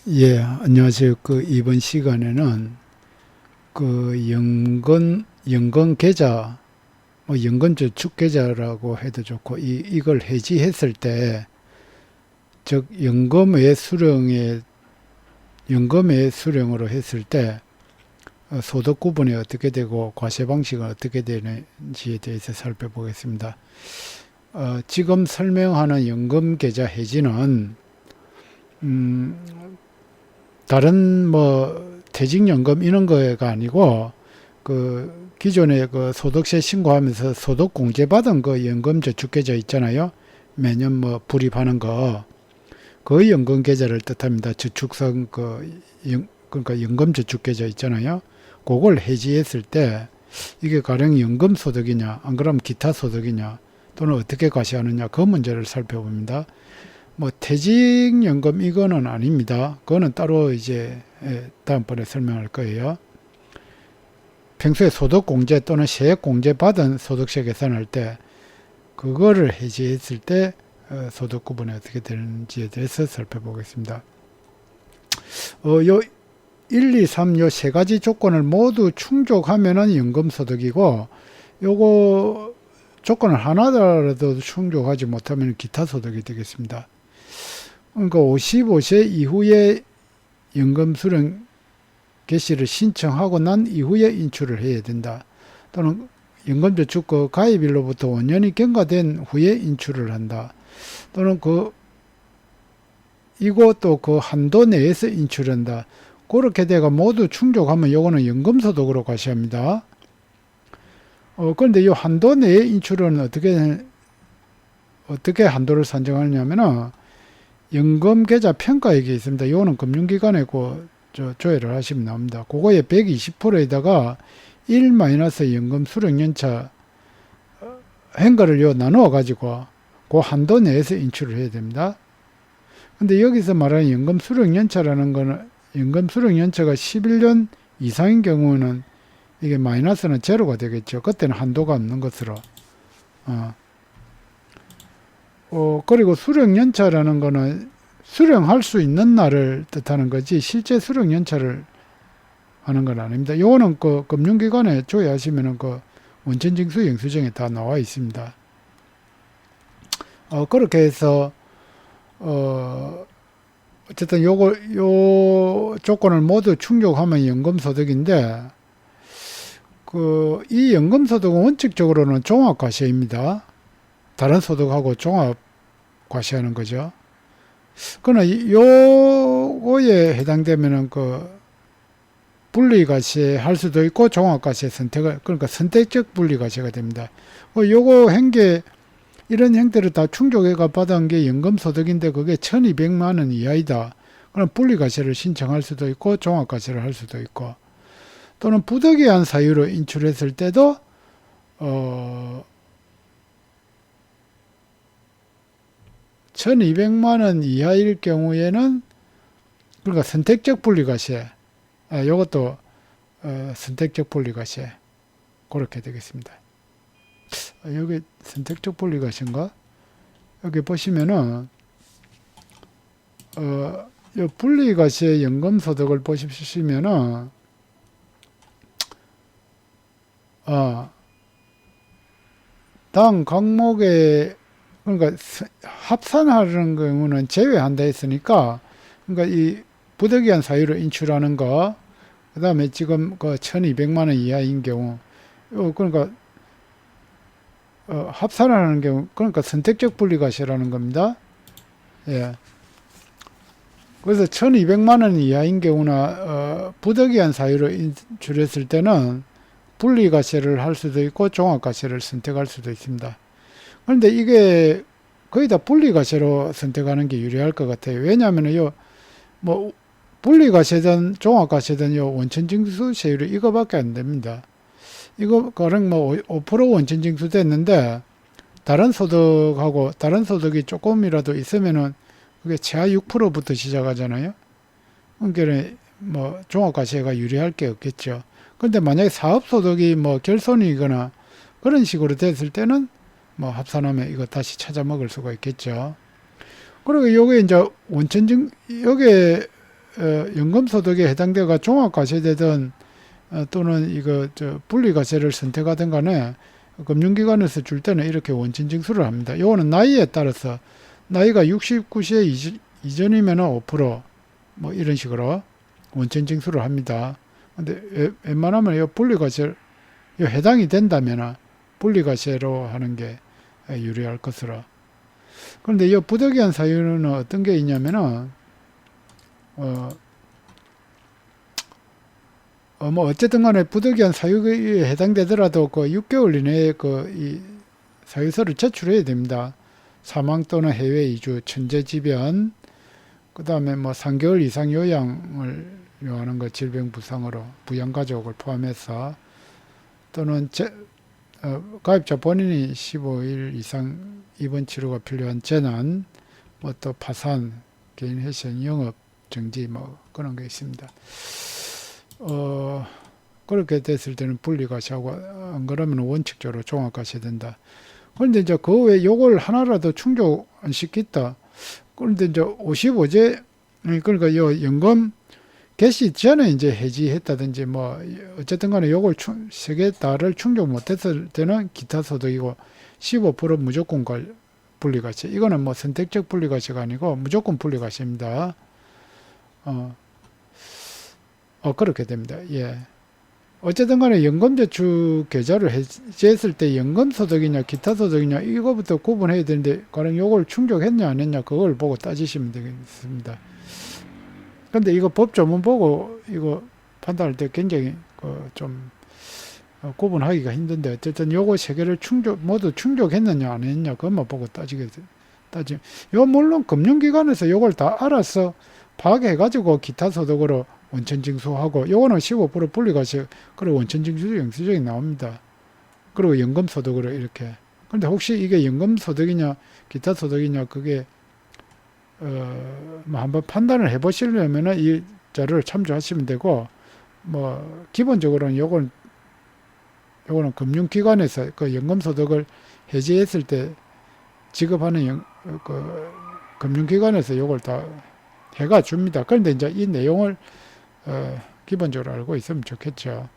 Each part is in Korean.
예, 안녕하세요. 이번 시간에는 연금 계좌, 연금 저축 계좌라고 해도 좋고, 이걸 해지했을 때, 즉, 연금의 수령으로 했을 때, 소득 구분이 어떻게 되고, 과세 방식은 어떻게 되는지에 대해서 살펴보겠습니다. 지금 설명하는 연금 계좌 해지는, 음, 다른 퇴직연금 이런 거가 아니고 기존에 소득세 신고하면서 소득 공제받은 연금저축계좌 있잖아요. 매년 불입하는 그 연금계좌를 뜻합니다. 저축성 그러니까 연금저축계좌 있잖아요. 그걸 해지했을 때 이게 가령 연금소득이냐 안 그러면 기타 소득이냐 또는 어떻게 과세하느냐 그 문제를 살펴봅니다. 퇴직연금 이거는 아닙니다. 그거는 따로 이제 다음번에 설명할 거예요. 평소에 소득공제 또는 세액공제 받은 소득세 계산할 때 그거를 해지했을 때 소득 구분이 어떻게 되는지에 대해서 살펴보겠습니다. 요 1, 2, 3, 요 세 가지 조건을 모두 충족하면은 연금소득이고 요거 조건을 하나라도 충족하지 못하면 기타 소득이 되겠습니다. 그러니까 55세 이후에 연금 수령 개시를 신청하고 난 이후에 인출을 해야 된다. 또는 연금저축 가입일로부터 5년이 경과된 후에 인출을 한다. 또는 이것도 그 한도 내에서 인출한다. 그렇게 돼가 모두 충족하면 요거는 연금소득으로 과세합니다. 그런데 이 한도 내에 인출은 어떻게 한도를 산정하냐면은 연금계좌 평가액이 있습니다. 이거는 금융기관에 조회를 하시면 나옵니다. 그거에 120%에다가 1- 연금 수령연차 행거를 나누어 가지고 그 한도 내에서 인출을 해야 됩니다. 근데 여기서 말하는 연금 수령연차라는 거는 연금 수령연차가 11년 이상인 경우는 이게 마이너스는 제로가 되겠죠. 그때는 한도가 없는 것으로. 그리고 수령연차라는 거는 수령할 수 있는 날을 뜻하는 거지 실제 수령연차를 하는 건 아닙니다. 요거는 금융기관에 조회하시면은 원천징수 영수증에 다 나와 있습니다. 그렇게 해서 어쨌든 요 조건을 모두 충족하면 연금소득인데 이 연금소득은 원칙적으로는 종합과세입니다. 다른 소득하고 종합 과세하는 거죠. 그러나 요거에 해당되면은 분리과세 할 수도 있고 종합과세 그러니까 선택적 분리과세가 됩니다. 요거 이런 형태를 다 충족해가 받은 게 연금소득인데 그게 1200만 원 이하이다. 그럼 분리과세를 신청할 수도 있고 종합과세를 할 수도 있고 또는 부득이한 사유로 인출했을 때도 1200만 원 이하일 경우에는 그러니까 선택적 분리과세 이것도 선택적 분리과세 그렇게 되겠습니다. 여기 선택적 분리과세인가? 여기 보시면은 이 분리과세 연금소득을 보시면은 다음 항목에 그러니까 합산하는 경우는 제외한다 했으니까 그러니까 이 부득이한 사유로 인출하는 거 그다음에 지금 1200만 원 이하인 경우 그러니까 합산하는 경우 그러니까 선택적 분리과세라는 겁니다. 예. 그래서 1200만 원 이하인 경우나 부득이한 사유로 인출했을 때는 분리과세를 할 수도 있고 종합과세를 선택할 수도 있습니다. 그런데 이게 거의 다 분리과세로 선택하는 게 유리할 것 같아요. 왜냐하면 분리과세든 종합과세든 원천징수세율이 이거밖에 안 됩니다. 이거 가령 5% 원천징수 됐는데 다른 소득이 조금이라도 있으면은 그게 최하 6%부터 시작하잖아요. 그러니까 종합과세가 유리할 게 없겠죠. 그런데 만약에 사업소득이 결손이거나 그런 식으로 됐을 때는 합산하면 이거 다시 찾아 먹을 수가 있겠죠. 그리고 요게 이제 요게 연금소득에 해당되가 종합과세되든 또는 이거 분리과세를 선택하든 간에 금융기관에서 줄 때는 이렇게 원천징수를 합니다. 요거는 나이에 따라서 나이가 69세 이전이면 5%뭐 이런 식으로 원천징수를 합니다. 근데 웬만하면 이 분리과세 해당이 된다면 분리과세로 하는 게 유리할 것으로. 그런데 이 부득이한 사유는 어떤 게 있냐면은 뭐 어쨌든 간에 부득이한 사유에 해당되더라도 그 6개월 이내에 이 사유서를 제출해야 됩니다. 사망 또는 해외 이주, 천재지변, 그 다음에 뭐 3개월 이상 요양을 요하는 것, 질병 부상으로 부양가족을 포함해서 또는 가입자 본인이 15일 이상 입원 치료가 필요한 재난, 뭐 또 파산, 개인 회생, 영업 정지 뭐 그런 게 있습니다. 그렇게 됐을 때는 분리과세하고 안 그러면 원칙적으로 종합과세 된다. 그런데 이제 그 외에 요걸 하나라도 충족 안 시켰다. 그런데 이제 55제 그러니까 요 연금 개시 전에 이제 해지했다든지 뭐 어쨌든 간에 요걸 세 개 다를 충족 못했을 때는 기타 소득이고 15% 무조건 분리과세. 이거는 뭐 선택적 분리과세가 아니고 무조건 분리과세입니다. 그렇게 됩니다. 예. 어쨌든 간에 연금저축 계좌를 해지했을 때 연금소득이냐 기타소득이냐 이거부터 구분해야 되는데 과연 요걸 충족했냐 안 했냐 그걸 보고 따지시면 되겠습니다. 근데 이거 법조문 보고 이거 판단할 때 굉장히 좀 구분하기가 힘든데 어쨌든 요거 세 개를 모두 충족했느냐 안 했느냐 그것만 보고 요 물론 금융기관에서 요걸 다 알아서 파악해가지고 기타소득으로 원천징수하고 요거는 15% 분리과세 그리고 원천징수도 영수증이 나옵니다. 그리고 연금소득으로 이렇게. 그런데 혹시 이게 연금소득이냐 기타소득이냐 그게 뭐 한번 판단을 해보시려면은 이 자료를 참조하시면 되고 뭐 기본적으로는 요거는 금융기관에서 그 연금소득을 해지했을 때 지급하는 금융기관에서 요걸 다 해가 줍니다. 그런데 이제 이 내용을 기본적으로 알고 있으면 좋겠죠.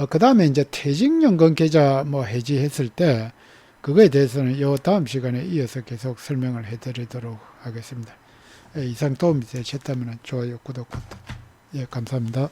그 다음에 이제 퇴직연금 계좌 뭐 해지했을 때 그거에 대해서는 요 다음 시간에 이어서 계속 설명을 해드리도록 하겠습니다. 이상 도움이 되셨다면 좋아요, 구독, 감사합니다.